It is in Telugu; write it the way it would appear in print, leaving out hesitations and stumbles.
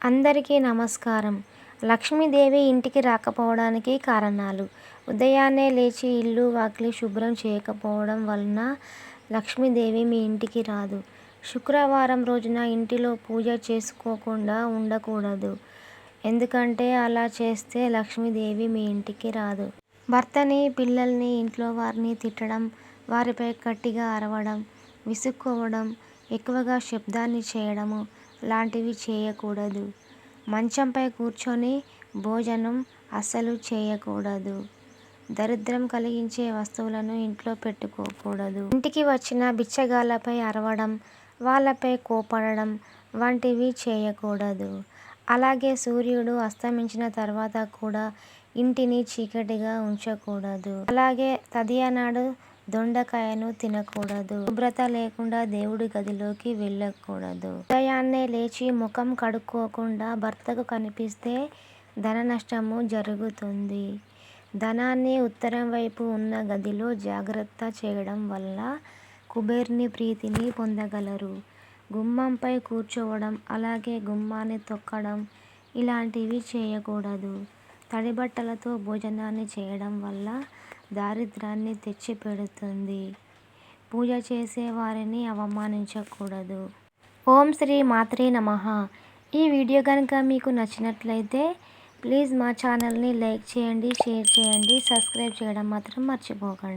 అందరికీ నమస్కారం. లక్ష్మీదేవి ఇంటికి రాకపోవడానికి కారణాలు. ఉదయాన్నే లేచి ఇల్లు వాకిలి శుభ్రం చేయకపోవడం వలన లక్ష్మీదేవి మీ ఇంటికి రాదు. శుక్రవారం రోజున ఇంటిలో పూజ చేసుకోకుండా ఉండకూడదు. ఎందుకంటే అలా చేస్తే లక్ష్మీదేవి మీ ఇంటికి రాదు. భర్తని, పిల్లల్ని, ఇంట్లో వారిని తిట్టడం, వారిపై గట్టిగా అరవడం, విసుక్కోవడం, ఎక్కువగా శబ్దాన్ని చేయడము లాంటివి చేయకూడదు. మంచంపై కూర్చొని భోజనం అస్సలు చేయకూడదు. దరిద్రం కలిగించే వస్తువులను ఇంట్లో పెట్టుకోకూడదు. ఇంటికి వచ్చిన బిచ్చగాళ్ళపై అరవడం, వాళ్ళపై కోపడడం వంటివి చేయకూడదు. అలాగే సూర్యుడు అస్తమించిన తర్వాత కూడా ఇంటిని చీకటిగా ఉంచకూడదు. అలాగే తదియనాడు దొండకాయను తినకూడదు. శుభ్రత లేకుండా దేవుడి గదిలోకి వెళ్ళకూడదు. ఉదయాన్నే లేచి ముఖం కడుక్కోకుండా భర్తకు కనిపిస్తే ధన నష్టము జరుగుతుంది. ధనాన్ని ఉత్తరం వైపు ఉన్న గదిలో జాగ్రత్త చేయడం వల్ల కుబేరుని ప్రీతిని పొందగలరు. గుమ్మంపై కూర్చోవడం, అలాగే గుమ్మాన్ని తొక్కడం ఇలాంటివి చేయకూడదు. తడి బట్టలతో భోజనాన్ని చేయడం వల్ల దారిద్ర్యాన్ని తెచ్చిపెడుతుంది. పూజ చేసే వారిని అవమానించకూడదు. ఓం శ్రీ మాత్రే నమః. ఈ వీడియో కనుక మీకు నచ్చినట్లయితే ప్లీజ్ మా ఛానల్ని లైక్ చేయండి, షేర్ చేయండి, సబ్స్క్రైబ్ చేయడం మాత్రం మర్చిపోకండి.